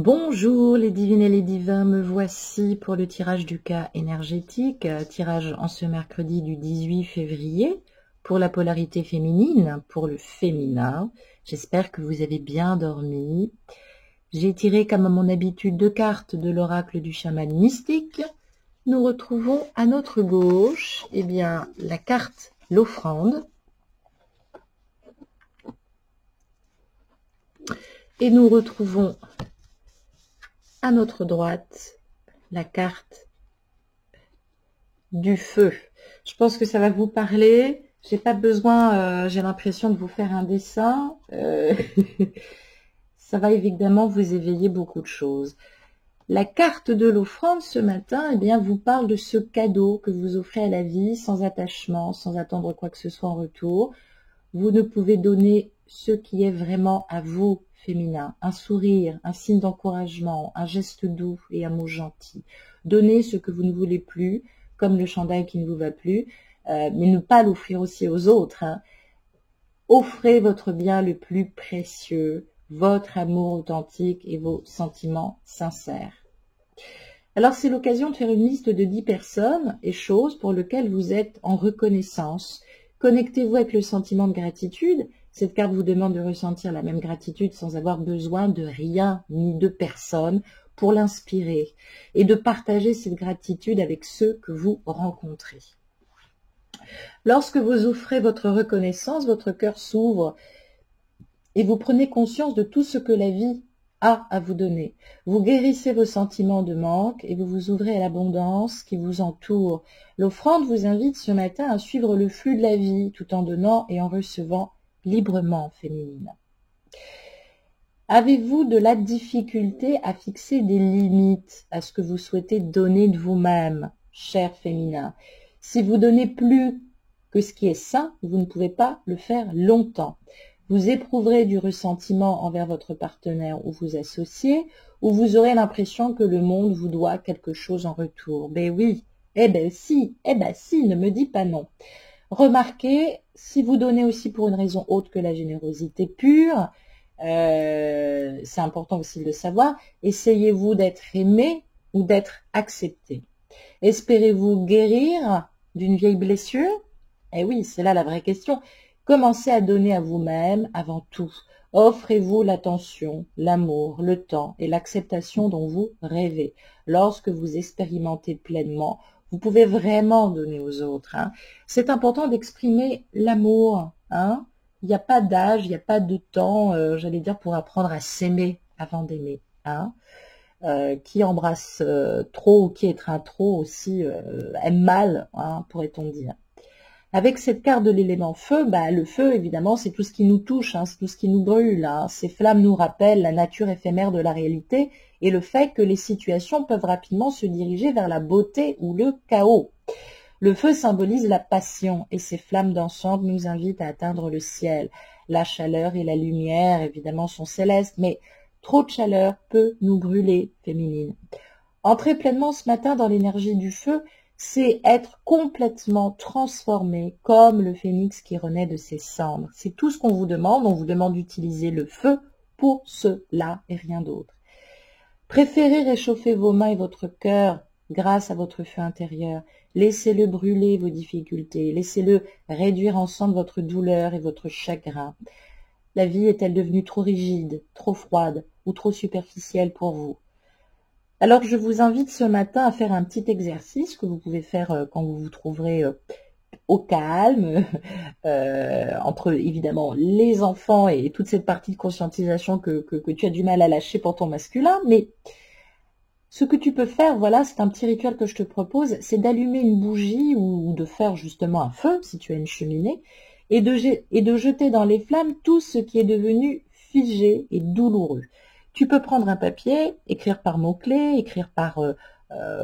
Bonjour les divines et les divins, me voici pour le tirage du cas énergétique, tirage en ce mercredi du 18 février pour la polarité féminine, pour le féminin. J'espère que vous avez bien dormi. J'ai tiré comme à mon habitude 2 cartes de l'oracle du chaman mystique. Nous retrouvons à notre gauche la carte l'offrande. Et nous retrouvons à notre droite la carte du feu. Je pense que ça va vous parler. J'ai pas besoin, j'ai l'impression de vous faire un dessin. Ça va évidemment vous éveiller beaucoup de choses. La carte de l'offrande ce matin, vous parle de ce cadeau que vous offrez à la vie sans attachement, sans attendre quoi que ce soit en retour. Vous ne pouvez donner ce qui est vraiment à vous, féminin, un sourire, un signe d'encouragement, un geste doux et un mot gentil. Donnez ce que vous ne voulez plus, comme le chandail qui ne vous va plus, mais ne pas l'offrir aussi aux autres. Offrez votre bien le plus précieux, votre amour authentique et vos sentiments sincères. Alors c'est l'occasion de faire une liste de 10 personnes et choses pour lesquelles vous êtes en reconnaissance. Connectez-vous avec le sentiment de gratitude. Cette carte vous demande de ressentir la même gratitude sans avoir besoin de rien ni de personne pour l'inspirer et de partager cette gratitude avec ceux que vous rencontrez. Lorsque vous offrez votre reconnaissance, votre cœur s'ouvre et vous prenez conscience de tout ce que la vie a à vous donner. Vous guérissez vos sentiments de manque et vous vous ouvrez à l'abondance qui vous entoure. L'offrande vous invite ce matin à suivre le flux de la vie tout en donnant et en recevant librement, féminine. Avez-vous de la difficulté à fixer des limites à ce que vous souhaitez donner de vous-même, cher féminin? Si vous donnez plus que ce qui est sain, vous ne pouvez pas le faire longtemps. Vous éprouverez du ressentiment envers votre partenaire ou vous associez, ou vous aurez l'impression que le monde vous doit quelque chose en retour. Ben oui, si, ne me dis pas non. Remarquez, si vous donnez aussi pour une raison autre que la générosité pure, c'est important aussi de le savoir, essayez-vous d'être aimé ou d'être accepté. Espérez-vous guérir d'une vieille blessure? Eh oui, c'est là la vraie question. Commencez à donner à vous-même avant tout. Offrez-vous l'attention, l'amour, le temps et l'acceptation dont vous rêvez. Lorsque vous expérimentez pleinement, vous pouvez vraiment donner aux autres. C'est important d'exprimer l'amour. Il n'y a pas d'âge, il n'y a pas de temps, j'allais dire, pour apprendre à s'aimer avant d'aimer. Qui embrasse trop ou qui étreint trop aussi aime mal, pourrait-on dire. Avec cette carte de l'élément feu, le feu, évidemment, c'est tout ce qui nous touche, c'est tout ce qui nous brûle. Ces flammes nous rappellent la nature éphémère de la réalité et le fait que les situations peuvent rapidement se diriger vers la beauté ou le chaos. Le feu symbolise la passion et ces flammes dansantes nous invitent à atteindre le ciel. La chaleur et la lumière, évidemment, sont célestes, mais trop de chaleur peut nous brûler, féminine. Entrer pleinement ce matin dans l'énergie du feu, c'est être complètement transformé comme le phénix qui renaît de ses cendres. C'est tout ce qu'on vous demande. On vous demande d'utiliser le feu pour cela et rien d'autre. Préférez réchauffer vos mains et votre cœur grâce à votre feu intérieur. Laissez-le brûler vos difficultés. Laissez-le réduire ensemble votre douleur et votre chagrin. La vie est-elle devenue trop rigide, trop froide ou trop superficielle pour vous? Alors je vous invite ce matin à faire un petit exercice que vous pouvez faire quand vous vous trouverez au calme, entre évidemment les enfants et toute cette partie de conscientisation que tu as du mal à lâcher pour ton masculin. Mais ce que tu peux faire, voilà, c'est un petit rituel que je te propose, c'est d'allumer une bougie ou de faire justement un feu, si tu as une cheminée, et de jeter dans les flammes tout ce qui est devenu figé et douloureux. Tu peux prendre un papier, écrire par mots-clés, écrire par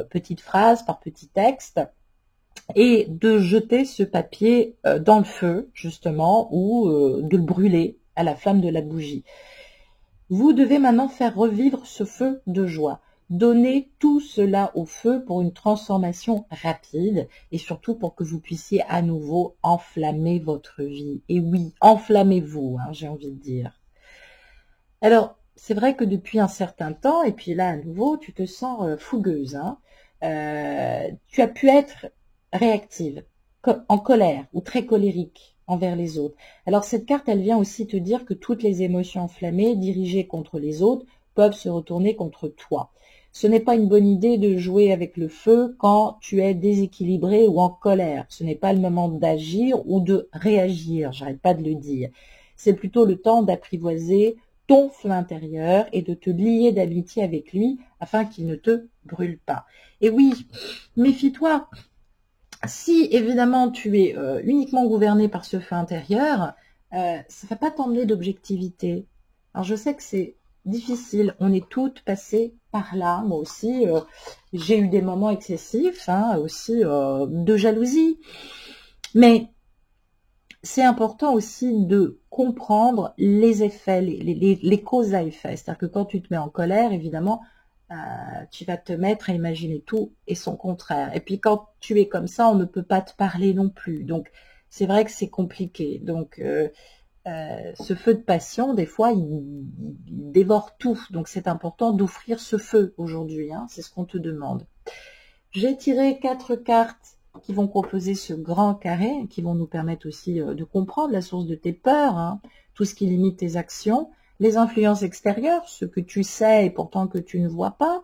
petites phrases, par petits textes, et de jeter ce papier dans le feu, justement, ou de le brûler à la flamme de la bougie. Vous devez maintenant faire revivre ce feu de joie. Donnez tout cela au feu pour une transformation rapide et surtout pour que vous puissiez à nouveau enflammer votre vie. Et oui, enflammez-vous, j'ai envie de dire. Alors, c'est vrai que depuis un certain temps, et puis là à nouveau, tu te sens fougueuse, hein, tu as pu être réactive, en colère ou très colérique envers les autres. Alors cette carte, elle vient aussi te dire que toutes les émotions enflammées, dirigées contre les autres, peuvent se retourner contre toi. Ce n'est pas une bonne idée de jouer avec le feu quand tu es déséquilibré ou en colère. Ce n'est pas le moment d'agir ou de réagir, j'arrête pas de le dire. C'est plutôt le temps d'apprivoiser ton feu intérieur et de te lier d'amitié avec lui afin qu'il ne te brûle pas. Et oui, méfie-toi. Si évidemment tu es uniquement gouverné par ce feu intérieur, ça ne va pas t'emmener d'objectivité. Alors je sais que c'est difficile, on est toutes passées par là, moi aussi, j'ai eu des moments excessifs, hein, aussi de jalousie, mais c'est important aussi de comprendre les effets, les causes à effet. C'est-à-dire que quand tu te mets en colère, évidemment, tu vas te mettre à imaginer tout et son contraire. Et puis quand tu es comme ça, on ne peut pas te parler non plus. Donc c'est vrai que c'est compliqué. Donc ce feu de passion, des fois, il dévore tout. Donc c'est important d'offrir ce feu aujourd'hui. Hein, c'est ce qu'on te demande. J'ai tiré 4 cartes qui vont composer ce grand carré, qui vont nous permettre aussi de comprendre la source de tes peurs, hein, tout ce qui limite tes actions, les influences extérieures, ce que tu sais et pourtant que tu ne vois pas,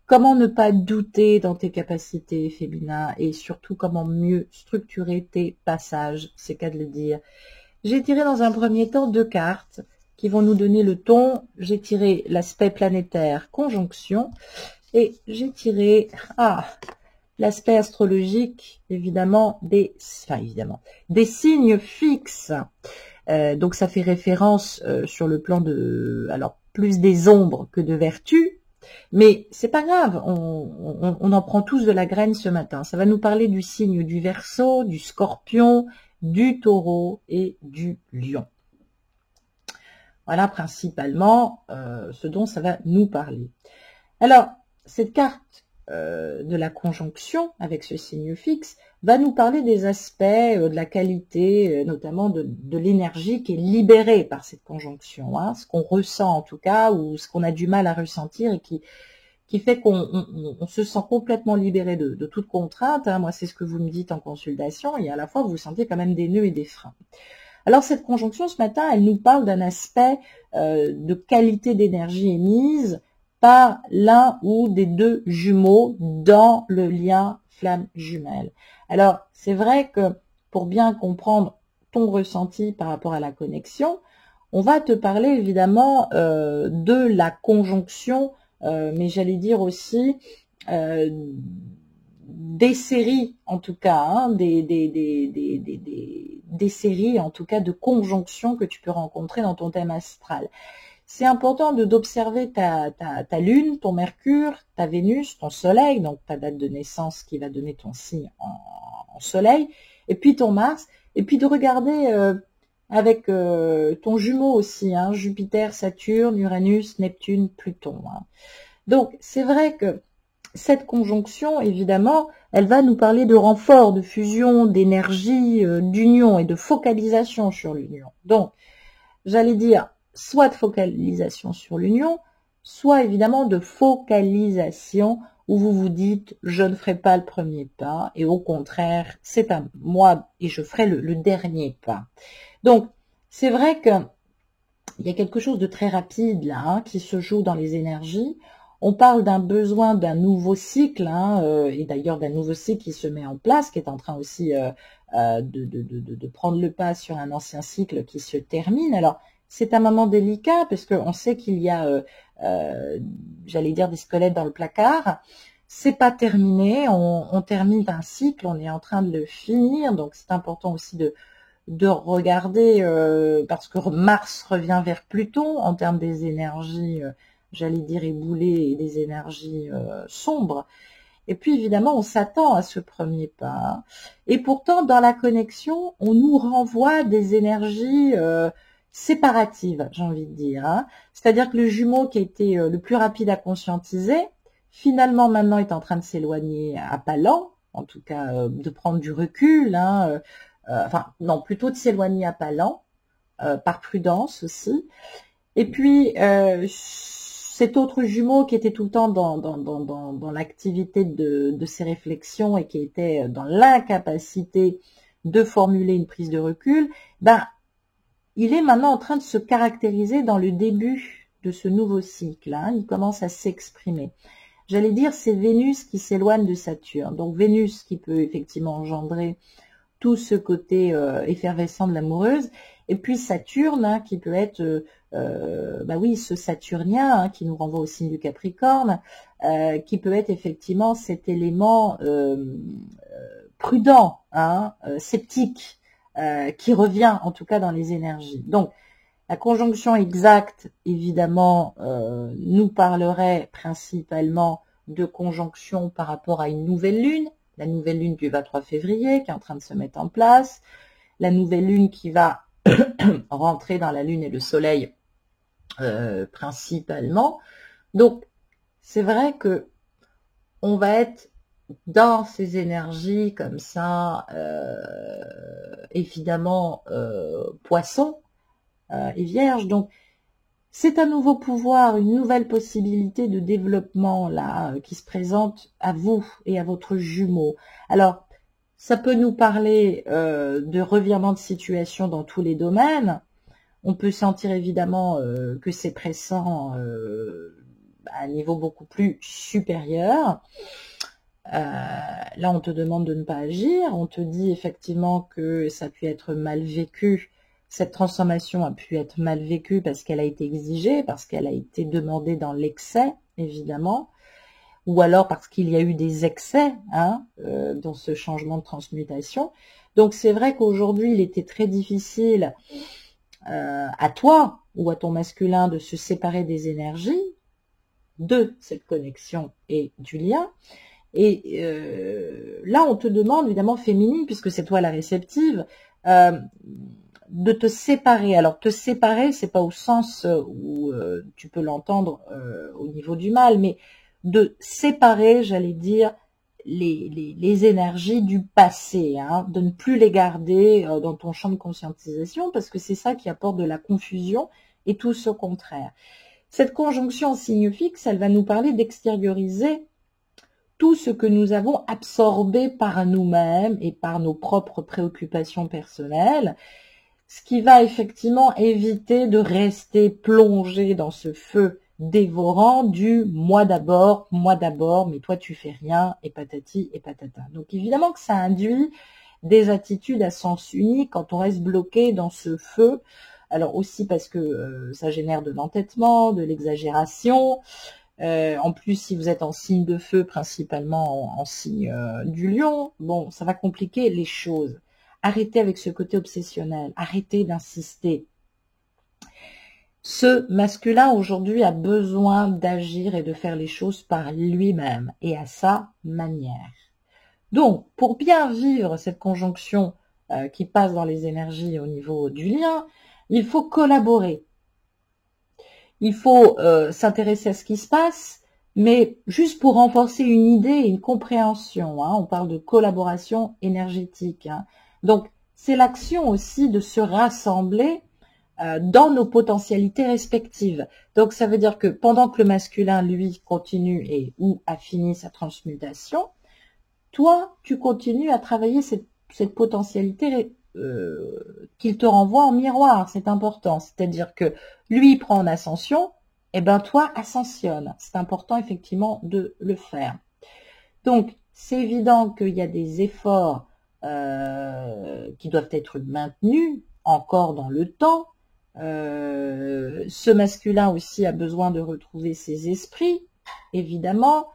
comment ne pas douter dans tes capacités féminines et surtout comment mieux structurer tes passages, c'est qu'à de le dire. J'ai tiré dans un premier temps 2 cartes qui vont nous donner le ton. J'ai tiré l'aspect planétaire conjonction et j'ai tiré l'aspect astrologique, évidemment, des signes fixes. Donc ça fait référence sur le plan de, alors plus des ombres que de vertus, mais c'est pas grave, on en prend tous de la graine ce matin. Ça va nous parler du signe du Verseau, du Scorpion, du Taureau et du Lion. Voilà principalement ce dont ça va nous parler. Alors, cette carte de la conjonction avec ce signe fixe va nous parler des aspects, de la qualité, notamment de l'énergie qui est libérée par cette conjonction, hein, ce qu'on ressent en tout cas, ou ce qu'on a du mal à ressentir et qui fait qu'on se sent complètement libéré de toute contrainte. Hein. Moi, c'est ce que vous me dites en consultation, et à la fois, vous sentez quand même des nœuds et des freins. Alors, cette conjonction, ce matin, elle nous parle d'un aspect de qualité d'énergie émise par l'un ou des deux jumeaux dans le lien flamme jumelle. Alors, c'est vrai que pour bien comprendre ton ressenti par rapport à la connexion, on va te parler évidemment de la conjonction, mais j'allais dire aussi des séries, en tout cas, hein, des séries, en tout cas, de conjonctions que tu peux rencontrer dans ton thème astral. C'est important d'observer ta lune, ton mercure, ta Vénus, ton soleil, donc ta date de naissance qui va donner ton signe en soleil, et puis ton Mars, et puis de regarder avec ton jumeau aussi, hein, Jupiter, Saturne, Uranus, Neptune, Pluton. Hein. Donc c'est vrai que cette conjonction, évidemment, elle va nous parler de renfort, de fusion, d'énergie, d'union et de focalisation sur l'union. Donc, j'allais dire, soit de focalisation sur l'union, soit évidemment de focalisation où vous vous dites je ne ferai pas le premier pas et au contraire c'est à moi et je ferai le dernier pas. Donc c'est vrai que il y a quelque chose de très rapide là hein, qui se joue dans les énergies. On parle d'un besoin d'un nouveau cycle hein, et d'ailleurs d'un nouveau cycle qui se met en place, qui est en train aussi de prendre le pas sur un ancien cycle qui se termine. Alors c'est un moment délicat parce qu'on sait qu'il y a, j'allais dire, des squelettes dans le placard. C'est pas terminé, on termine un cycle, on est en train de le finir, donc c'est important aussi de regarder, parce que Mars revient vers Pluton en termes des énergies, j'allais dire éboulées et des énergies sombres. Et puis évidemment, on s'attend à ce premier pas. Et pourtant, dans la connexion, on nous renvoie des énergies séparative, j'ai envie de dire. Hein. C'est-à-dire que le jumeau qui a été le plus rapide à conscientiser, finalement maintenant est en train de s'éloigner à pas lents, en tout cas de prendre du recul, hein, enfin non, plutôt de s'éloigner à pas lents, par prudence aussi. Et puis, cet autre jumeau qui était tout le temps dans l'activité de ses réflexions et qui était dans l'incapacité de formuler une prise de recul, ben, il est maintenant en train de se caractériser dans le début de ce nouveau cycle. Hein. Il commence à s'exprimer. J'allais dire, c'est Vénus qui s'éloigne de Saturne. Donc Vénus qui peut effectivement engendrer tout ce côté effervescent de l'amoureuse, et puis Saturne hein, qui peut être, bah oui, ce Saturnien hein, qui nous renvoie au signe du Capricorne, qui peut être effectivement cet élément prudent, hein, sceptique, qui revient en tout cas dans les énergies. Donc la conjonction exacte, évidemment, nous parlerait principalement de conjonction par rapport à une nouvelle lune, la nouvelle lune du 23 février qui est en train de se mettre en place, la nouvelle lune qui va rentrer dans la lune et le soleil principalement. Donc, c'est vrai que on va être dans ces énergies comme ça, évidemment, poisson et vierge. Donc, c'est un nouveau pouvoir, une nouvelle possibilité de développement là qui se présente à vous et à votre jumeau. Alors, ça peut nous parler de revirement de situation dans tous les domaines. On peut sentir évidemment que c'est pressant à un niveau beaucoup plus supérieur. Là, on te demande de ne pas agir. On te dit effectivement que ça a pu être mal vécu. Cette transformation a pu être mal vécue parce qu'elle a été exigée, parce qu'elle a été demandée dans l'excès, évidemment, ou alors parce qu'il y a eu des excès hein, dans ce changement de transmutation. Donc c'est vrai qu'aujourd'hui, il était très difficile à toi ou à ton masculin de se séparer des énergies, de cette connexion et du lien. Et là, on te demande, évidemment, féminine, puisque c'est toi la réceptive, de te séparer. Alors, te séparer, c'est pas au sens où tu peux l'entendre au niveau du mal, mais de séparer, j'allais dire, les énergies du passé, hein, de ne plus les garder dans ton champ de conscientisation, parce que c'est ça qui apporte de la confusion et tout ce contraire. Cette conjonction en signe fixe, elle va nous parler d'extérioriser tout ce que nous avons absorbé par nous-mêmes et par nos propres préoccupations personnelles, ce qui va effectivement éviter de rester plongé dans ce feu dévorant du moi d'abord, mais toi tu fais rien, et patati et patata. Donc évidemment que ça induit des attitudes à sens unique quand on reste bloqué dans ce feu. Alors aussi parce que ça génère de l'entêtement, de l'exagération. En plus, si vous êtes en signe de feu, principalement en signe du lion, bon, ça va compliquer les choses. Arrêtez avec ce côté obsessionnel, arrêtez d'insister. Ce masculin aujourd'hui a besoin d'agir et de faire les choses par lui-même et à sa manière. Donc, pour bien vivre cette conjonction qui passe dans les énergies au niveau du lien, il faut collaborer. Il faut s'intéresser à ce qui se passe, mais juste pour renforcer une idée et une compréhension. Hein, on parle de collaboration énergétique. Hein. Donc, c'est l'action aussi de se rassembler dans nos potentialités respectives. Donc, ça veut dire que pendant que le masculin, lui, continue et ou a fini sa transmutation, toi, tu continues à travailler cette potentialité qu'il te renvoie en miroir. C'est important. C'est-à-dire que lui prend en ascension, et ben toi, ascensionne. C'est important, effectivement, de le faire. Donc, c'est évident qu'il y a des efforts qui doivent être maintenus encore dans le temps. Ce masculin aussi a besoin de retrouver ses esprits, évidemment.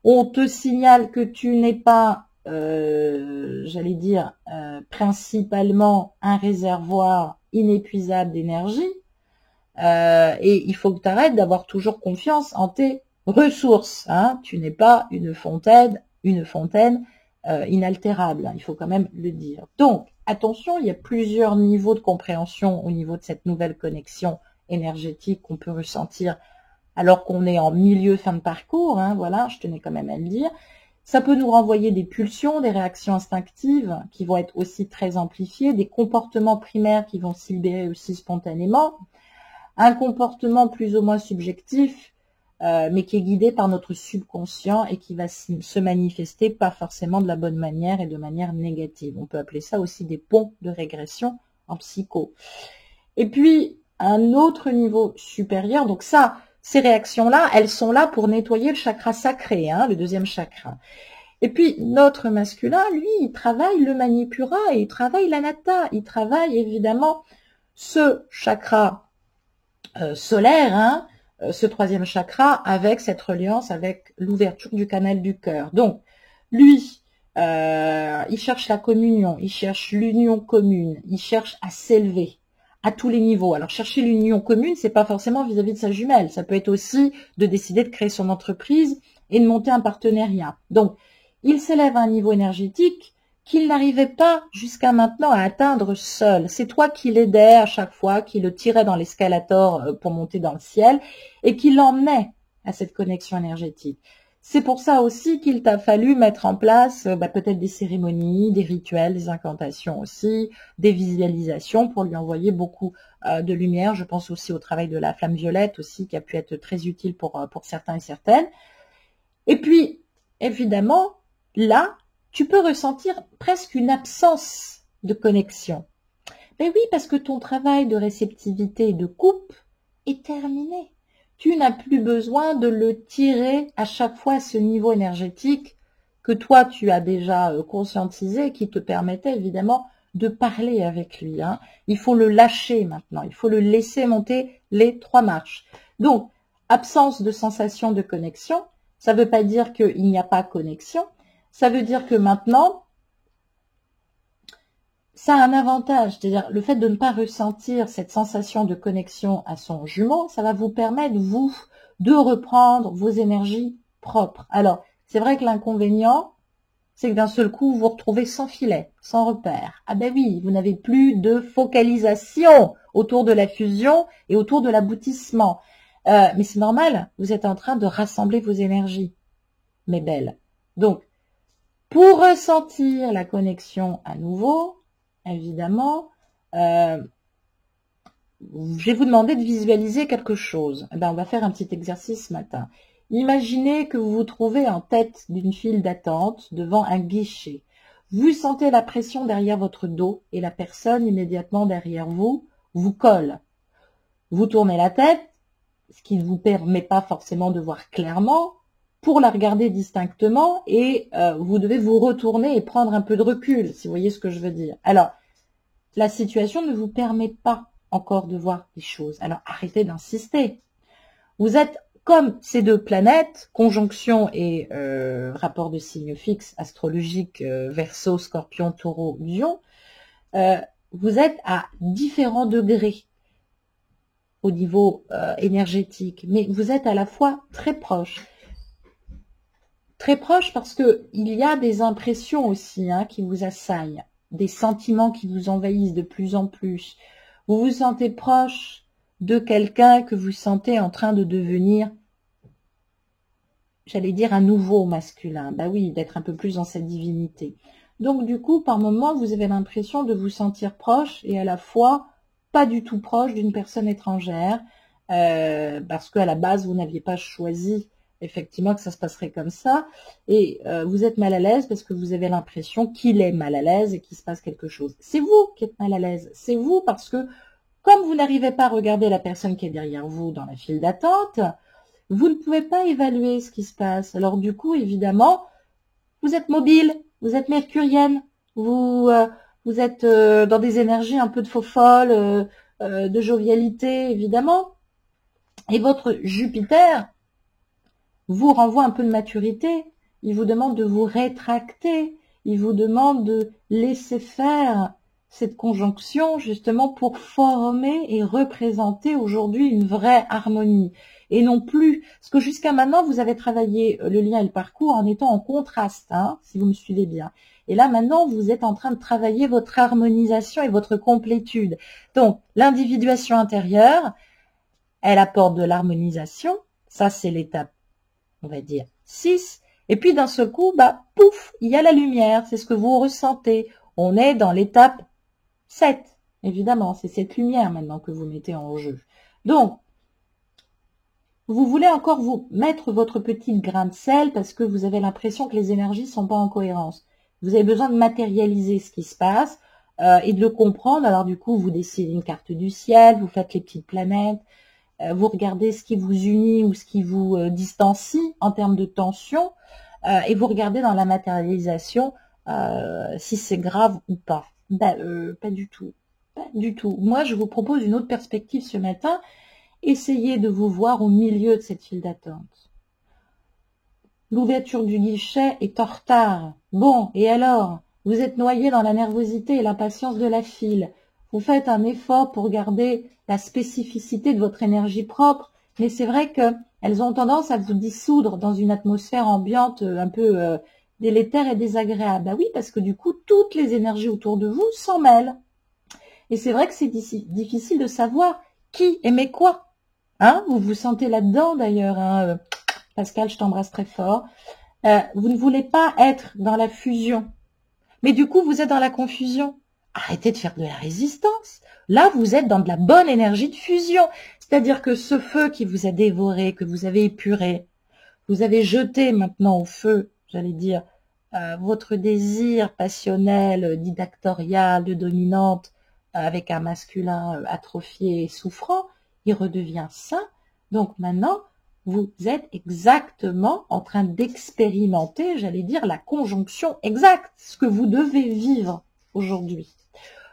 On te signale que tu n'es pas, j'allais dire, principalement un réservoir inépuisable d'énergie. Et il faut que tu arrêtes d'avoir toujours confiance en tes ressources. Hein. Tu n'es pas une fontaine inaltérable. Hein. Il faut quand même le dire. Donc, attention, il y a plusieurs niveaux de compréhension au niveau de cette nouvelle connexion énergétique qu'on peut ressentir alors qu'on est en milieu fin de parcours, hein, voilà, je tenais quand même à le dire. Ça peut nous renvoyer des pulsions, des réactions instinctives qui vont être aussi très amplifiées, des comportements primaires qui vont s'y libérer aussi spontanément. un comportement plus ou moins subjectif, mais qui est guidé par notre subconscient et qui va se manifester pas forcément de la bonne manière et de manière négative. On peut appeler ça aussi des ponts de régression en psycho. Et puis, un autre niveau supérieur, donc ça, ces réactions-là, elles sont là pour nettoyer le chakra sacré, hein, le deuxième chakra. Et puis, notre masculin, lui, il travaille le manipura et il travaille l'anatta. Il travaille évidemment ce chakra solaire, hein, ce troisième chakra, avec cette reliance, avec l'ouverture du canal du cœur. Donc, lui, il cherche la communion, il cherche l'union commune, il cherche à s'élever à tous les niveaux. Alors, chercher l'union commune, c'est pas forcément vis-à-vis de sa jumelle. Ça peut être aussi de décider de créer son entreprise et de monter un partenariat. Donc, il s'élève à un niveau énergétique qu'il n'arrivait pas jusqu'à maintenant à atteindre seul. C'est toi qui l'aidais à chaque fois, qui le tirais dans l'escalator pour monter dans le ciel et qui l'emmenait à cette connexion énergétique. C'est pour ça aussi qu'il t'a fallu mettre en place peut-être des cérémonies, des rituels, des incantations aussi, des visualisations pour lui envoyer beaucoup de lumière. Je pense aussi au travail de la flamme violette aussi qui a pu être très utile pour certains et certaines. Et puis, évidemment, là, tu peux ressentir presque une absence de connexion. Mais oui, parce que ton travail de réceptivité et de coupe est terminé. Tu n'as plus besoin de le tirer à chaque fois à ce niveau énergétique que toi, tu as déjà conscientisé, qui te permettait évidemment de parler avec lui. Hein. Il faut le lâcher maintenant, il faut le laisser monter les 3 marches. Donc, absence de sensation de connexion, ça ne veut pas dire qu'il n'y a pas connexion, ça veut dire que maintenant, ça a un avantage, c'est-à-dire le fait de ne pas ressentir cette sensation de connexion à son jumeau, ça va vous permettre, vous, de reprendre vos énergies propres. Alors, c'est vrai que l'inconvénient, c'est que d'un seul coup, vous vous retrouvez sans filet, sans repère. Ah ben oui, vous n'avez plus de focalisation autour de la fusion et autour de l'aboutissement. Mais c'est normal, vous êtes en train de rassembler vos énergies, mes belles. Donc, pour ressentir la connexion à nouveau, évidemment, je vais vous demander de visualiser quelque chose. Eh ben, on va faire un petit exercice ce matin. Imaginez que vous vous trouvez en tête d'une file d'attente devant un guichet. Vous sentez la pression derrière votre dos et la personne immédiatement derrière vous vous colle. Vous tournez la tête, ce qui ne vous permet pas forcément de voir clairement, pour la regarder distinctement et vous devez vous retourner et prendre un peu de recul, si vous voyez ce que je veux dire. Alors, la situation ne vous permet pas encore de voir les choses. Alors, arrêtez d'insister. Vous êtes comme ces 2 planètes, conjonction et rapport de signe fixe astrologique Verseau, Scorpion, Taureau, Lion, vous êtes à différents degrés au niveau énergétique, mais vous êtes à la fois très proches. Très proche parce que il y a des impressions aussi hein, qui vous assaillent, des sentiments qui vous envahissent de plus en plus. Vous vous sentez proche de quelqu'un que vous sentez en train de devenir, j'allais dire un nouveau masculin. Bah oui, d'être un peu plus dans sa divinité. Donc du coup, par moments, vous avez l'impression de vous sentir proche et à la fois pas du tout proche d'une personne étrangère parce qu'à la base, vous n'aviez pas choisi effectivement que ça se passerait comme ça, et vous êtes mal à l'aise parce que vous avez l'impression qu'il est mal à l'aise et qu'il se passe quelque chose. C'est vous qui êtes mal à l'aise, c'est vous parce que comme vous n'arrivez pas à regarder la personne qui est derrière vous dans la file d'attente, vous ne pouvez pas évaluer ce qui se passe. Alors du coup, évidemment, vous êtes mobile, vous êtes mercurienne, vous êtes dans des énergies un peu de faux folle, de jovialité, évidemment, et votre Jupiter vous renvoie un peu de maturité, il vous demande de vous rétracter, il vous demande de laisser faire cette conjonction justement pour former et représenter aujourd'hui une vraie harmonie. Et non plus, parce que jusqu'à maintenant, vous avez travaillé le lien et le parcours en étant en contraste, hein, si vous me suivez bien. Et là, maintenant, vous êtes en train de travailler votre harmonisation et votre complétude. Donc, l'individuation intérieure, elle apporte de l'harmonisation, ça c'est l'étape on va dire 6, et puis d'un seul coup, bah, pouf, il y a la lumière, c'est ce que vous ressentez. On est dans l'étape 7, évidemment, c'est cette lumière maintenant que vous mettez en jeu. Donc, vous voulez encore vous mettre votre petit grain de sel parce que vous avez l'impression que les énergies sont pas en cohérence. Vous avez besoin de matérialiser ce qui se passe et de le comprendre. Alors du coup, vous dessinez une carte du ciel, vous faites les petites planètes, vous regardez ce qui vous unit ou ce qui vous distancie en termes de tension et vous regardez dans la matérialisation si c'est grave ou pas. Pas du tout. Pas du tout. Moi, je vous propose une autre perspective ce matin. Essayez de vous voir au milieu de cette file d'attente. L'ouverture du guichet est en retard. Bon, et alors? Vous êtes noyé dans la nervosité et l'impatience de la file. Vous faites un effort pour garder la spécificité de votre énergie propre, mais c'est vrai qu'elles ont tendance à vous dissoudre dans une atmosphère ambiante un peu délétère et désagréable. Bah oui, parce que du coup, toutes les énergies autour de vous s'en mêlent. Et c'est vrai que c'est difficile de savoir qui aimait quoi. Hein, vous vous sentez là-dedans d'ailleurs, hein, Pascal, je t'embrasse très fort. Vous ne voulez pas être dans la fusion, mais du coup vous êtes dans la confusion. Arrêtez de faire de la résistance. Là, vous êtes dans de la bonne énergie de fusion. C'est-à-dire que ce feu qui vous a dévoré, que vous avez épuré, vous avez jeté maintenant au feu, j'allais dire, votre désir passionnel, didactorial, de dominante, avec un masculin atrophié et souffrant, il redevient sain. Donc maintenant, vous êtes exactement en train d'expérimenter, j'allais dire, la conjonction exacte, ce que vous devez vivre aujourd'hui.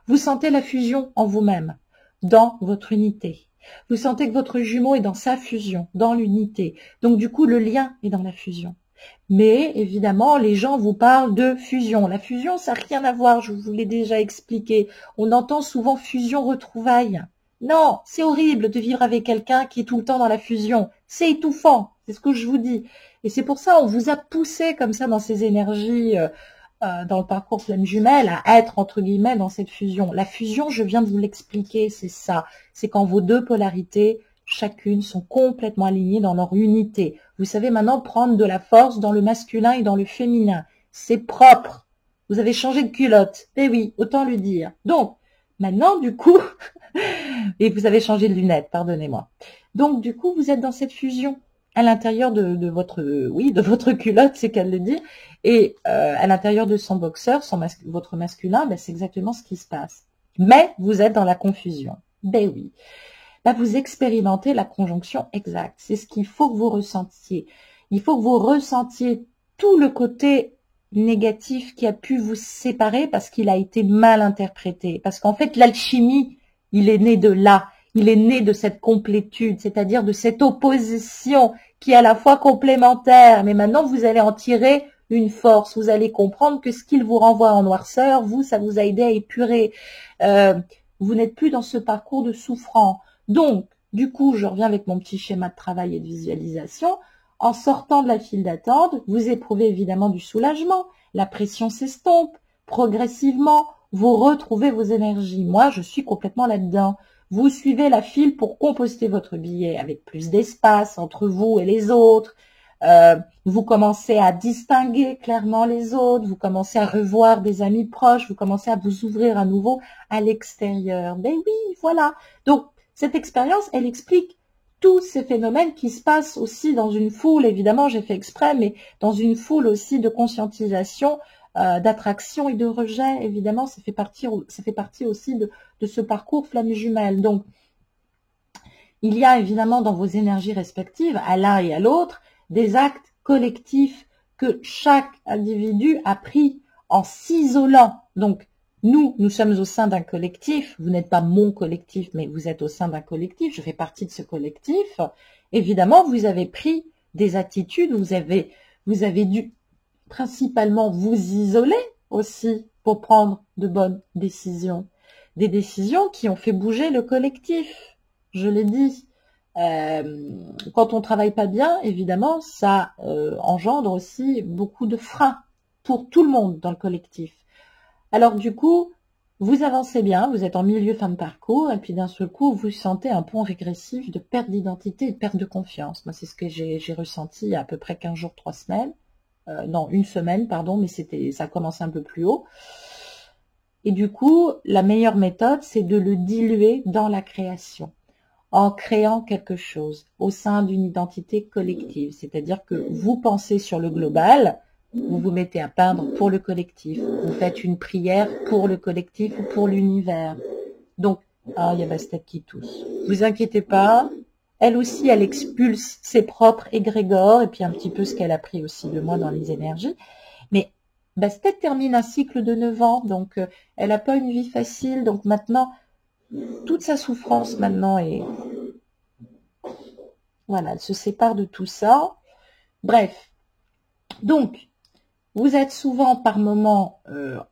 Vous sentez la fusion en vous-même, dans votre unité. Vous sentez que votre jumeau est dans sa fusion, dans l'unité. Donc du coup, le lien est dans la fusion. Mais évidemment, les gens vous parlent de fusion. La fusion, ça n'a rien à voir, je vous l'ai déjà expliqué. On entend souvent fusion-retrouvailles. Non, c'est horrible de vivre avec quelqu'un qui est tout le temps dans la fusion. C'est étouffant, c'est ce que je vous dis. Et c'est pour ça on vous a poussé comme ça dans ces énergies, dans le parcours flamme jumelle, à être entre guillemets dans cette fusion. La fusion, je viens de vous l'expliquer, c'est ça. C'est quand vos deux polarités, chacune, sont complètement alignées dans leur unité. Vous savez maintenant prendre de la force dans le masculin et dans le féminin. C'est propre. Vous avez changé de culotte. Eh oui, autant le dire. Donc, maintenant, du coup, et vous avez changé de lunettes, pardonnez-moi. Donc, du coup, vous êtes dans cette fusion à l'intérieur de votre, oui, de votre culotte, c'est qu'elle le dit, et à l'intérieur de son boxeur, votre masculin, ben, c'est exactement ce qui se passe. Mais vous êtes dans la confusion. Ben oui. Là, vous expérimentez la conjonction exacte. C'est ce qu'il faut que vous ressentiez. Il faut que vous ressentiez tout le côté négatif qui a pu vous séparer parce qu'il a été mal interprété. Parce qu'en fait, l'alchimie, il est né de là. Il est né de cette complétude, c'est-à-dire de cette opposition qui est à la fois complémentaire. Mais maintenant, vous allez en tirer une force. Vous allez comprendre que ce qu'il vous renvoie en noirceur, vous, ça vous a aidé à épurer. Vous n'êtes plus dans ce parcours de souffrance. Donc, du coup, je reviens avec mon petit schéma de travail et de visualisation. En sortant de la file d'attente, vous éprouvez évidemment du soulagement. La pression s'estompe. Progressivement, vous retrouvez vos énergies. Moi, je suis complètement là-dedans. Vous suivez la file pour composter votre billet avec plus d'espace entre vous et les autres. Vous commencez à distinguer clairement les autres. Vous commencez à revoir des amis proches. Vous commencez à vous ouvrir à nouveau à l'extérieur. Ben oui, voilà. Donc, cette expérience, elle explique tous ces phénomènes qui se passent aussi dans une foule, évidemment j'ai fait exprès, mais dans une foule aussi de conscientisation, d'attraction et de rejet, évidemment ça fait partie aussi de ce parcours flamme jumelle. Donc il y a évidemment dans vos énergies respectives, à l'un et à l'autre, des actes collectifs que chaque individu a pris en s'isolant. Donc nous sommes au sein d'un collectif, vous n'êtes pas mon collectif, mais vous êtes au sein d'un collectif, je fais partie de ce collectif. Évidemment, vous avez pris des attitudes, vous avez dû principalement vous isoler aussi pour prendre de bonnes décisions. Des décisions qui ont fait bouger le collectif, je l'ai dit. Quand on travaille pas bien, évidemment, ça engendre aussi beaucoup de freins pour tout le monde dans le collectif. Alors du coup, vous avancez bien, vous êtes en milieu fin de parcours, et puis d'un seul coup, vous sentez un pont régressif de perte d'identité et de perte de confiance. Moi, c'est ce que j'ai ressenti il y a à peu près 15 jours, 3 semaines. Non, une semaine, pardon, mais ça commençait un peu plus haut. Et du coup, la meilleure méthode, c'est de le diluer dans la création. en créant quelque chose au sein d'une identité collective. C'est-à-dire que vous pensez sur le global, vous vous mettez à peindre pour le collectif. Vous faites une prière pour le collectif ou pour l'univers. Donc, il y a Bastet qui tousse. Vous inquiétez pas. Elle aussi, elle expulse ses propres égrégores et puis un petit peu ce qu'elle a pris aussi de moi dans les énergies. Mais Bastet termine un cycle de 9 ans, donc elle n'a pas une vie facile. Donc maintenant, toute sa souffrance maintenant est... Voilà, elle se sépare de tout ça. Bref, donc, vous êtes souvent par moments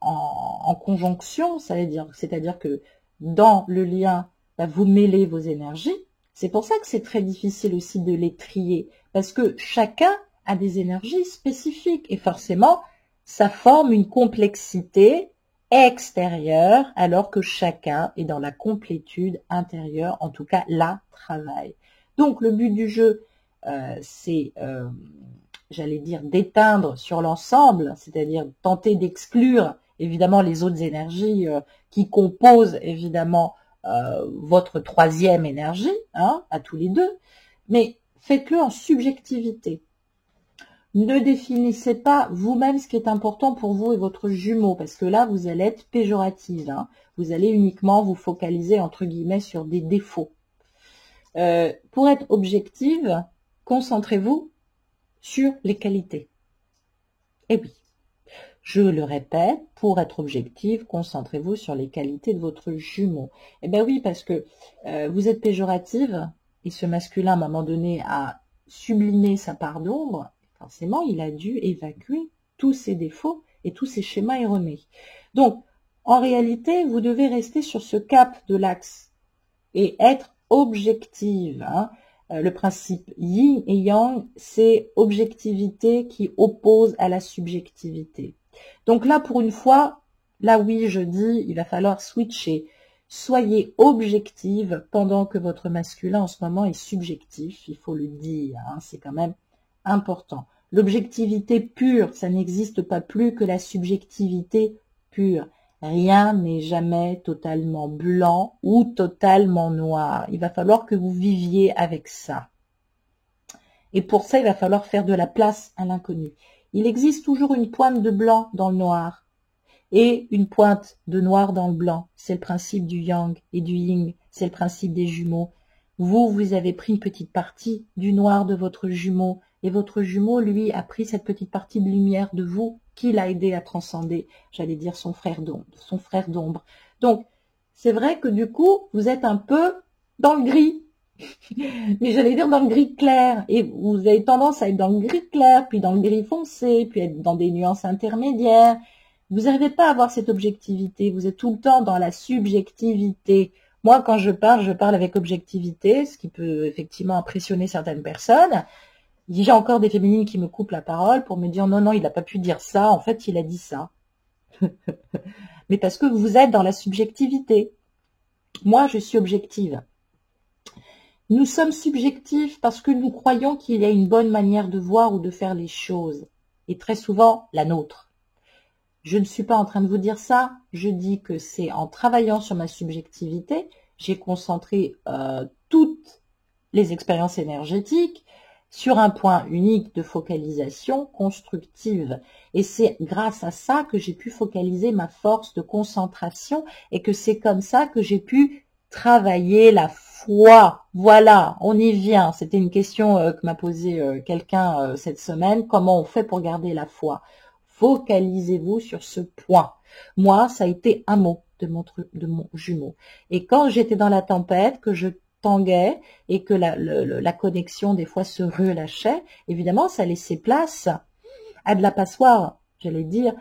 en conjonction, c'est-à-dire que dans le lien, vous mêlez vos énergies. C'est pour ça que c'est très difficile aussi de les trier, parce que chacun a des énergies spécifiques et forcément, ça forme une complexité extérieure, alors que chacun est dans la complétude intérieure, en tout cas là, travaille. Donc le but du jeu, c'est, j'allais dire, d'éteindre sur l'ensemble, c'est-à-dire tenter d'exclure évidemment les autres énergies qui composent évidemment votre troisième énergie, hein, à tous les deux, mais faites-le en subjectivité. Ne définissez pas vous-même ce qui est important pour vous et votre jumeau, parce que là, vous allez être péjorative. Hein. Vous allez uniquement vous focaliser, entre guillemets, sur des défauts. Pour être objective, concentrez-vous sur les qualités. Et oui, je le répète, pour être objective, concentrez-vous sur les qualités de votre jumeau. Eh bien oui, parce que vous êtes péjorative, et ce masculin, à un moment donné, a sublimé sa part d'ombre, forcément, il a dû évacuer tous ses défauts et tous ses schémas erronés. Donc, en réalité, vous devez rester sur ce cap de l'axe et être objective. Hein. Le principe yin et yang, c'est objectivité qui oppose à la subjectivité. Donc là, pour une fois, là oui, je dis, il va falloir switcher. Soyez objective pendant que votre masculin en ce moment est subjectif, il faut le dire, hein, c'est quand même important. L'objectivité pure, ça n'existe pas plus que la subjectivité pure. Rien n'est jamais totalement blanc ou totalement noir. Il va falloir que vous viviez avec ça. Et pour ça, il va falloir faire de la place à l'inconnu. Il existe toujours une pointe de blanc dans le noir et une pointe de noir dans le blanc. C'est le principe du yang et du yin. C'est le principe des jumeaux. Vous avez pris une petite partie du noir de votre jumeau et votre jumeau, lui, a pris cette petite partie de lumière de vous qui l'a aidé à transcender, j'allais dire, son frère d'ombre. Donc, c'est vrai que du coup, vous êtes un peu dans le gris. Mais j'allais dire dans le gris clair. Et vous avez tendance à être dans le gris clair, puis dans le gris foncé, puis être dans des nuances intermédiaires. Vous n'arrivez pas à avoir cette objectivité. Vous êtes tout le temps dans la subjectivité. Moi, quand je parle avec objectivité, ce qui peut effectivement impressionner certaines personnes. J'ai encore des féminines qui me coupent la parole pour me dire non, il n'a pas pu dire ça, en fait, il a dit ça. Mais parce que vous êtes dans la subjectivité. Moi, je suis objective. Nous sommes subjectifs parce que nous croyons qu'il y a une bonne manière de voir ou de faire les choses. Et très souvent, la nôtre. Je ne suis pas en train de vous dire ça. Je dis que c'est en travaillant sur ma subjectivité, j'ai concentré toutes les expériences énergétiques sur un point unique de focalisation constructive. Et c'est grâce à ça que j'ai pu focaliser ma force de concentration et que c'est comme ça que j'ai pu travailler la foi. Voilà, on y vient. C'était une question que m'a posée quelqu'un cette semaine. Comment on fait pour garder la foi? Focalisez-vous sur ce point. Moi, ça a été un mot de mon jumeau. Et quand j'étais dans la tempête, que je tanguais et que la connexion des fois se relâchait, évidemment, ça laissait place à de la passoire, j'allais dire,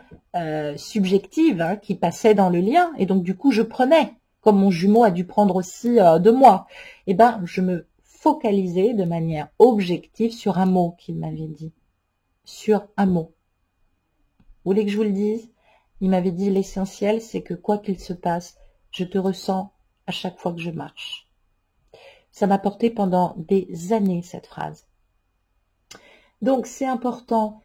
subjective, hein, qui passait dans le lien. Et donc, du coup, je prenais, comme mon jumeau a dû prendre aussi de moi. Et ben, je me focalisais de manière objective sur un mot qu'il m'avait dit. Sur un mot. Vous voulez que je vous le dise? Il m'avait dit, l'essentiel, c'est que quoi qu'il se passe, je te ressens à chaque fois que je marche. Ça m'a porté pendant des années, cette phrase. Donc, c'est important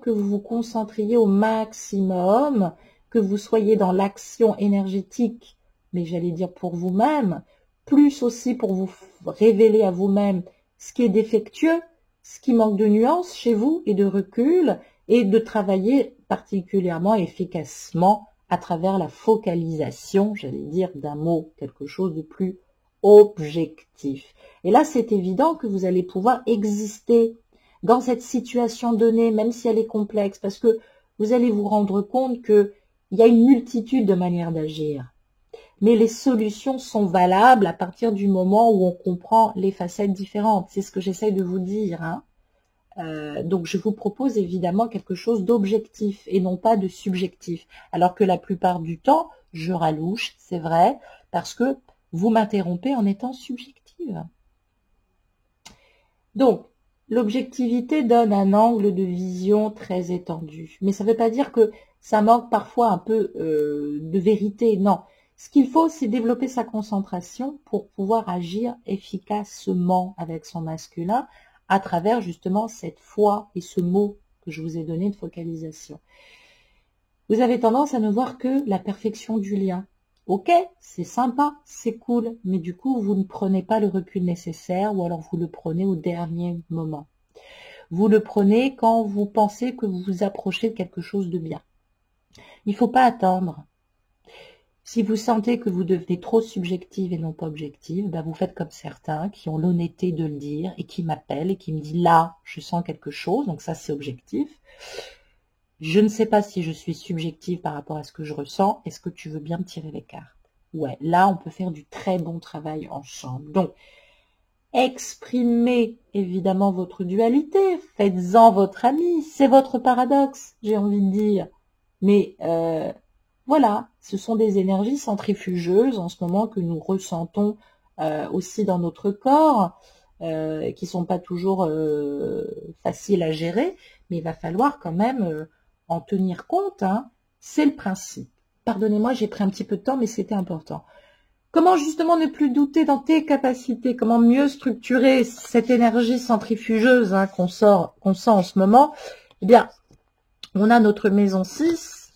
que vous vous concentriez au maximum, que vous soyez dans l'action énergétique, mais j'allais dire pour vous-même, plus aussi pour vous révéler à vous-même ce qui est défectueux, ce qui manque de nuances chez vous et de recul, et de travailler particulièrement efficacement à travers la focalisation, j'allais dire d'un mot, quelque chose de plus objectif. Et là, c'est évident que vous allez pouvoir exister dans cette situation donnée, même si elle est complexe, parce que vous allez vous rendre compte qu'il y a une multitude de manières d'agir. Mais les solutions sont valables à partir du moment où on comprend les facettes différentes. C'est ce que j'essaye de vous dire, hein. Donc je vous propose évidemment quelque chose d'objectif et non pas de subjectif. Alors que la plupart du temps, je ralouche, c'est vrai, parce que vous m'interrompez en étant subjective. Donc, l'objectivité donne un angle de vision très étendu. Mais ça ne veut pas dire que ça manque parfois un peu de vérité, non. Ce qu'il faut, c'est développer sa concentration pour pouvoir agir efficacement avec son masculin à travers justement cette foi et ce mot que je vous ai donné de focalisation. Vous avez tendance à ne voir que la perfection du lien. Ok, c'est sympa, c'est cool, mais du coup, vous ne prenez pas le recul nécessaire ou alors vous le prenez au dernier moment. Vous le prenez quand vous pensez que vous vous approchez de quelque chose de bien. Il ne faut pas attendre. Si vous sentez que vous devenez trop subjective et non pas objective, ben vous faites comme certains qui ont l'honnêteté de le dire et qui m'appellent et qui me disent là, je sens quelque chose, donc ça c'est objectif. Je ne sais pas si je suis subjective par rapport à ce que je ressens. Est-ce que tu veux bien me tirer les cartes? Ouais, là, on peut faire du très bon travail ensemble. Donc, exprimez évidemment votre dualité. Faites-en votre ami. C'est votre paradoxe, j'ai envie de dire. Mais voilà, ce sont des énergies centrifugeuses en ce moment que nous ressentons aussi dans notre corps, qui sont pas toujours faciles à gérer. Mais il va falloir quand même en tenir compte, hein, c'est le principe. Pardonnez-moi, j'ai pris un petit peu de temps, mais c'était important. Comment justement ne plus douter dans tes capacités? Comment mieux structurer cette énergie centrifugeuse hein, qu'on sent en ce moment? Eh bien, on a notre maison 6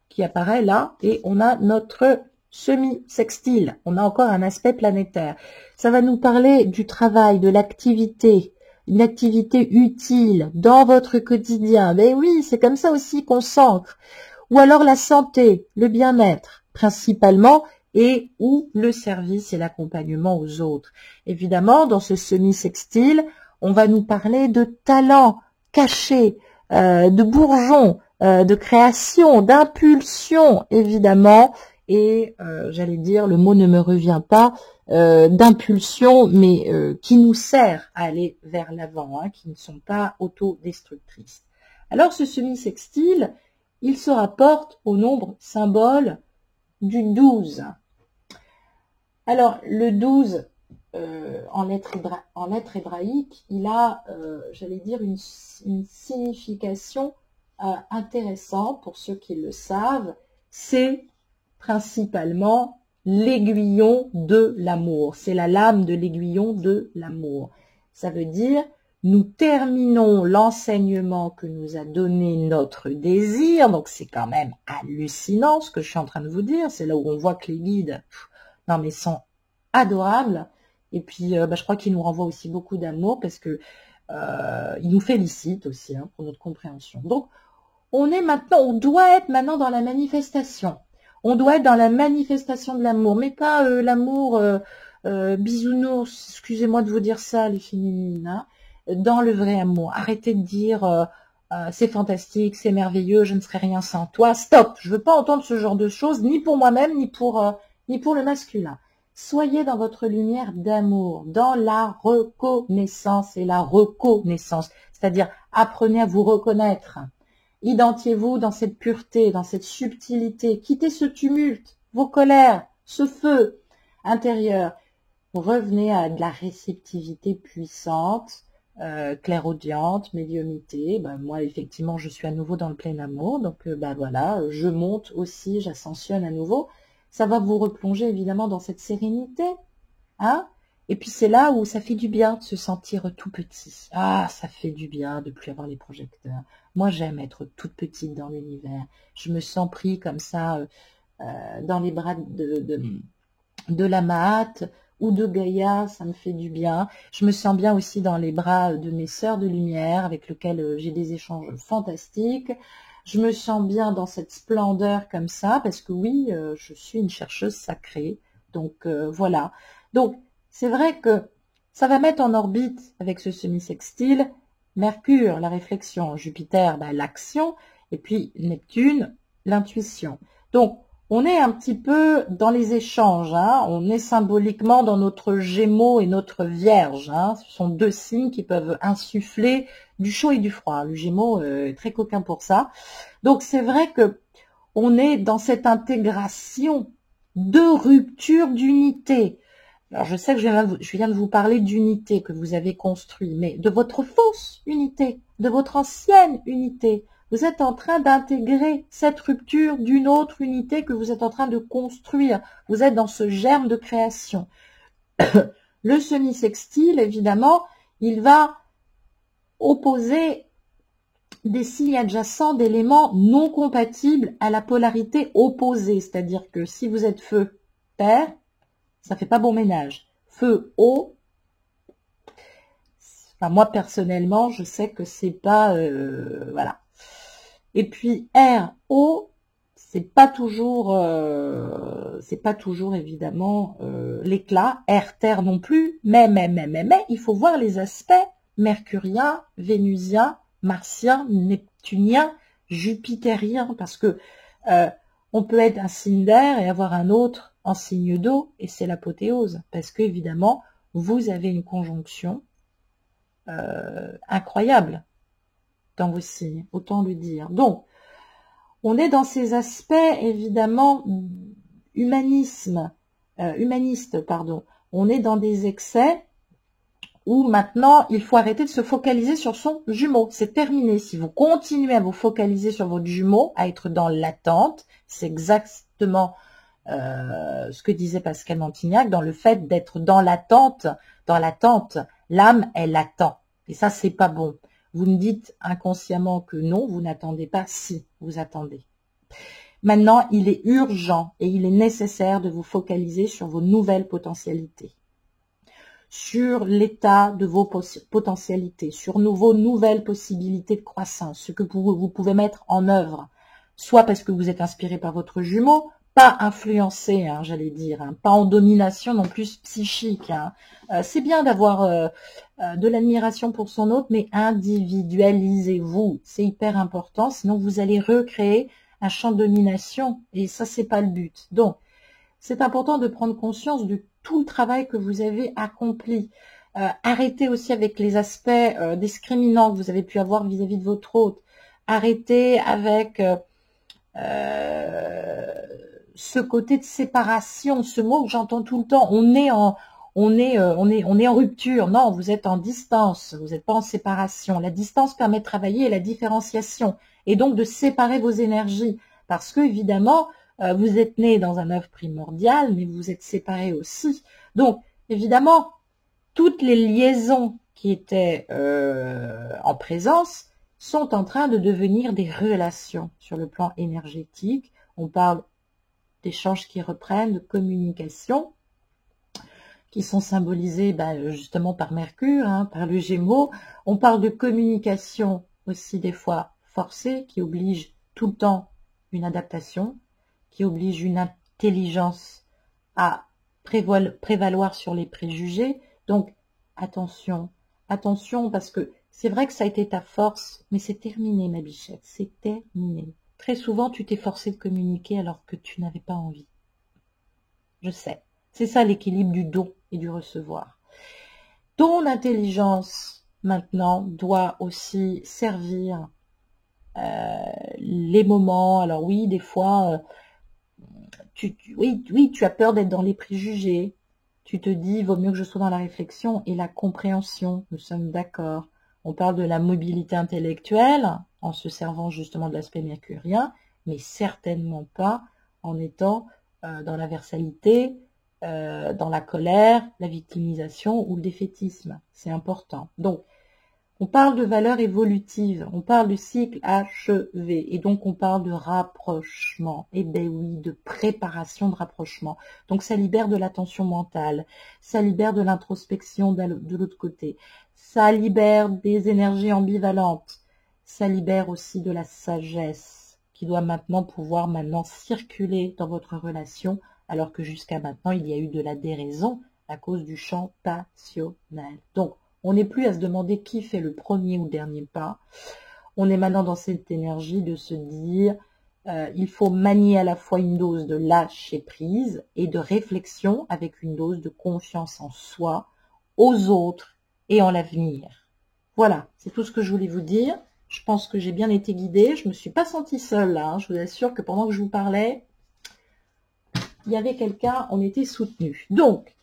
qui apparaît là, et on a notre semi-sextile. On a encore un aspect planétaire. Ça va nous parler du travail, de l'activité, une activité utile dans votre quotidien. Mais oui, c'est comme ça aussi qu'on s'ancre. Ou alors la santé, le bien-être, principalement, et ou le service et l'accompagnement aux autres. Évidemment, dans ce semi-sextile, on va nous parler de talent caché, de bourgeon, de création, d'impulsion, évidemment, et j'allais dire, le mot ne me revient pas, d'impulsion, mais qui nous sert à aller vers l'avant, hein, qui ne sont pas autodestructrices. Alors ce semi-sextile, il se rapporte au nombre symbole du 12. Alors le 12, en lettres hébraïques, il a, j'allais dire, une signification intéressante pour ceux qui le savent. C'est principalement l'aiguillon de l'amour. C'est la lame de l'aiguillon de l'amour. Ça veut dire, nous terminons l'enseignement que nous a donné notre désir. Donc c'est quand même hallucinant ce que je suis en train de vous dire. C'est là où on voit que les guides, non mais sont adorables. Et puis je crois qu'ils nous renvoient aussi beaucoup d'amour parce que ils nous félicitent aussi hein, pour notre compréhension. Donc on doit être maintenant dans la manifestation. On doit être dans la manifestation de l'amour, mais pas l'amour bisounours, excusez-moi de vous dire ça, les féminines, hein, dans le vrai amour. Arrêtez de dire c'est fantastique, c'est merveilleux, je ne serai rien sans toi. Stop, je veux pas entendre ce genre de choses, ni pour moi-même, ni pour le masculin. Soyez dans votre lumière d'amour, dans la reconnaissance et la reconnaissance, c'est-à-dire apprenez à vous reconnaître. Identifiez-vous dans cette pureté, dans cette subtilité. Quittez ce tumulte, vos colères, ce feu intérieur. Revenez à de la réceptivité puissante, clairaudiente, médiumnité. Moi, effectivement, je suis à nouveau dans le plein amour. Donc, voilà, je monte aussi, j'ascensionne à nouveau. Ça va vous replonger, évidemment, dans cette sérénité. Hein? Et puis, c'est là où ça fait du bien de se sentir tout petit. Ah, ça fait du bien de plus avoir les projecteurs. Moi, j'aime être toute petite dans l'univers. Je me sens pris comme ça dans les bras de la Mahat ou de Gaïa, ça me fait du bien. Je me sens bien aussi dans les bras de mes sœurs de lumière avec lesquelles j'ai des échanges fantastiques. Je me sens bien dans cette splendeur comme ça parce que oui, je suis une chercheuse sacrée. Donc voilà. Donc c'est vrai que ça va mettre en orbite avec ce semi-sextile Mercure, la réflexion, Jupiter, l'action, et puis Neptune, l'intuition. Donc on est un petit peu dans les échanges, hein. On est symboliquement dans notre Gémeaux et notre Vierge. Hein. Ce sont deux signes qui peuvent insuffler du chaud et du froid. Le Gémeaux est très coquin pour ça. Donc c'est vrai que on est dans cette intégration de rupture d'unité. Alors je sais que je viens de vous parler d'unité que vous avez construit, mais de votre fausse unité, de votre ancienne unité. Vous êtes en train d'intégrer cette rupture d'une autre unité que vous êtes en train de construire. Vous êtes dans ce germe de création. Le semi-sextile, évidemment, il va opposer des signes adjacents d'éléments non compatibles à la polarité opposée. C'est-à-dire que si vous êtes feu, terre, ça fait pas bon ménage. Feu, eau, enfin, moi personnellement, je sais que c'est pas... voilà. Et puis air, eau, c'est pas toujours évidemment l'éclat. Air, terre non plus. Mais, il faut voir les aspects mercuriens, vénusiens, martiens, neptuniens, jupitériens, parce que on peut être un signe d'air et avoir un autre en signe d'eau, et c'est l'apothéose, parce que évidemment, vous avez une conjonction incroyable dans vos signes, autant le dire. Donc, on est dans ces aspects, évidemment, humaniste, pardon. On est dans des excès où maintenant, il faut arrêter de se focaliser sur son jumeau. C'est terminé. Si vous continuez à vous focaliser sur votre jumeau, à être dans l'attente, c'est exactement ce que disait Pascal Montignac, dans le fait d'être dans l'attente, l'âme, elle attend. Et ça, c'est pas bon. Vous me dites inconsciemment que non, vous n'attendez pas, si, vous attendez. Maintenant, il est urgent et il est nécessaire de vous focaliser sur vos nouvelles potentialités, sur l'état de vos potentialités, sur vos nouvelles possibilités de croissance, ce que vous pouvez mettre en œuvre, soit parce que vous êtes inspiré par votre jumeau, pas influencé, hein, j'allais dire, hein, pas en domination non plus psychique. Hein. C'est bien d'avoir de l'admiration pour son autre, mais individualisez-vous, c'est hyper important, sinon vous allez recréer un champ de domination, et ça, c'est pas le but. Donc, c'est important de prendre conscience de tout le travail que vous avez accompli. Arrêtez aussi avec les aspects discriminants que vous avez pu avoir vis-à-vis de votre hôte. Arrêtez avec ce côté de séparation, ce mot que j'entends tout le temps. On est en rupture. Non, vous êtes en distance. Vous n'êtes pas en séparation. La distance permet de travailler la différenciation et donc de séparer vos énergies, parce que évidemment, vous êtes né dans un œuf primordial, mais vous êtes séparés aussi. Donc, évidemment, toutes les liaisons qui étaient en présence sont en train de devenir des relations sur le plan énergétique. On parle d'échanges qui reprennent, de communication, qui sont symbolisés justement par Mercure, hein, par le Gémeaux. On parle de communication aussi des fois forcée, qui oblige tout le temps une adaptation, qui oblige une intelligence à prévaloir sur les préjugés. Donc, attention, attention, parce que c'est vrai que ça a été ta force, mais c'est terminé, ma bichette, c'est terminé. Très souvent, tu t'es forcé de communiquer alors que tu n'avais pas envie. Je sais. C'est ça l'équilibre du don et du recevoir. Ton intelligence, maintenant, doit aussi servir les moments. Alors oui, des fois, oui, tu as peur d'être dans les préjugés. Tu te dis, vaut mieux que je sois dans la réflexion et la compréhension. Nous sommes d'accord. On parle de la mobilité intellectuelle en se servant justement de l'aspect mercurien, mais certainement pas en étant dans la versalité, dans la colère, la victimisation ou le défaitisme. C'est important. Donc, On parle de valeur évolutive, on parle du cycle achevé, et donc on parle de rapprochement. Eh ben oui, de préparation de rapprochement. Donc ça libère de la tension mentale, ça libère de l'introspection de l'autre côté, ça libère des énergies ambivalentes, ça libère aussi de la sagesse qui doit maintenant pouvoir circuler dans votre relation, alors que jusqu'à maintenant il y a eu de la déraison à cause du champ passionnel. Donc, on n'est plus à se demander qui fait le premier ou dernier pas. On est maintenant dans cette énergie de se dire, il faut manier à la fois une dose de lâcher prise et de réflexion avec une dose de confiance en soi, aux autres et en l'avenir. Voilà, c'est tout ce que je voulais vous dire. Je pense que j'ai bien été guidée. Je me suis pas sentie seule là. Hein. Je vous assure que pendant que je vous parlais, il y avait quelqu'un, on était soutenu. Donc,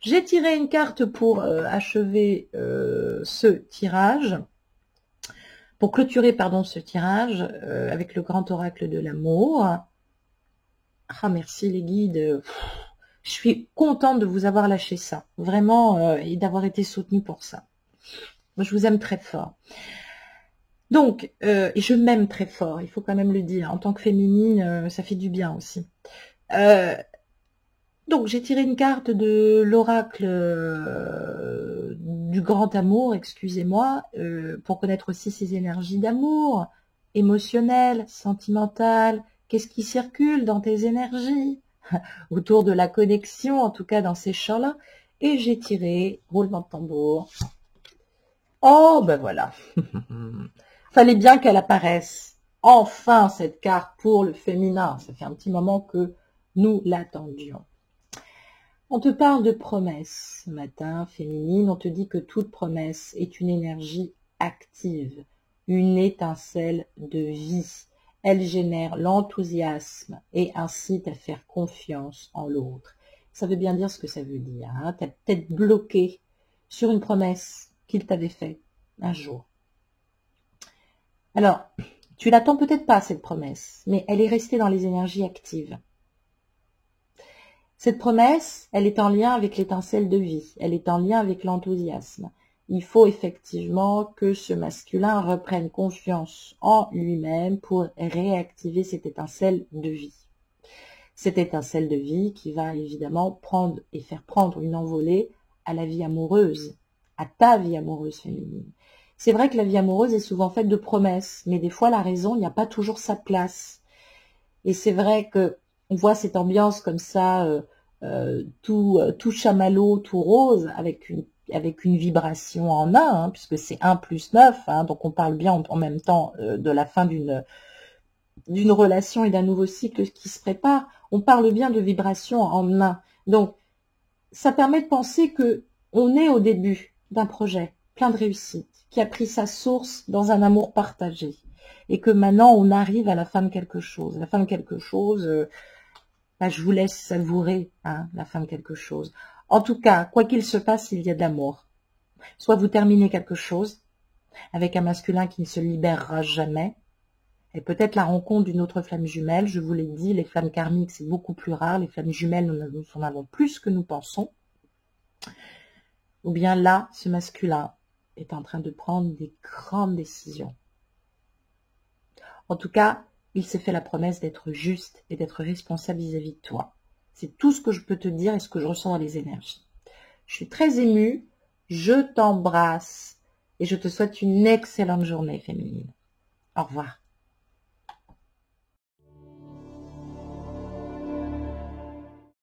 j'ai tiré une carte pour achever ce tirage, pour clôturer, pardon, ce tirage avec le grand oracle de l'amour. Ah, merci les guides. Je suis contente de vous avoir lâché ça, vraiment, et d'avoir été soutenue pour ça. Moi, je vous aime très fort. Donc, et je m'aime très fort, il faut quand même le dire. En tant que féminine, ça fait du bien aussi. Donc, j'ai tiré une carte de l'oracle du grand amour, excusez-moi, pour connaître aussi ces énergies d'amour, émotionnelles, sentimentales. Qu'est-ce qui circule dans tes énergies autour de la connexion, en tout cas dans ces champs-là. Et j'ai tiré, roulement de tambour. Oh, ben voilà. Fallait bien qu'elle apparaisse. Enfin, cette carte pour le féminin. Ça fait un petit moment que nous l'attendions. On te parle de promesse ce matin, féminine. On te dit que toute promesse est une énergie active, une étincelle de vie. Elle génère l'enthousiasme et incite à faire confiance en l'autre. Ça veut bien dire ce que ça veut dire. Hein. Tu as peut-être bloqué sur une promesse qu'il t'avait faite un jour. Alors, tu l'attends peut-être pas, cette promesse, mais elle est restée dans les énergies actives. Cette promesse, elle est en lien avec l'étincelle de vie, elle est en lien avec l'enthousiasme. Il faut effectivement que ce masculin reprenne confiance en lui-même pour réactiver cette étincelle de vie. Cette étincelle de vie qui va évidemment prendre et faire prendre une envolée à la vie amoureuse, à ta vie amoureuse féminine. C'est vrai que la vie amoureuse est souvent faite de promesses, mais des fois la raison, il n'y a pas toujours sa place. Et c'est vrai que on voit cette ambiance comme ça, tout chamallow, tout rose, avec une vibration en 1, hein, puisque c'est 1 plus 9, hein, donc on parle bien en même temps de la fin d'une relation et d'un nouveau cycle qui se prépare. On parle bien de vibration en 1. Donc, ça permet de penser que on est au début d'un projet plein de réussite, qui a pris sa source dans un amour partagé. Et que maintenant, on arrive à la fin de quelque chose. La fin de quelque chose, je vous laisse savourer la fin de quelque chose. En tout cas, quoi qu'il se passe, il y a de l'amour. Soit vous terminez quelque chose avec un masculin qui ne se libérera jamais, et peut-être la rencontre d'une autre flamme jumelle. Je vous l'ai dit, les flammes karmiques, c'est beaucoup plus rare. Les flammes jumelles, nous en avons plus que nous pensons. Ou bien là, ce masculin est en train de prendre des grandes décisions. En tout cas, il s'est fait la promesse d'être juste et d'être responsable vis-à-vis de toi. C'est tout ce que je peux te dire et ce que je ressens dans les énergies. Je suis très émue, je t'embrasse et je te souhaite une excellente journée féminine. Au revoir.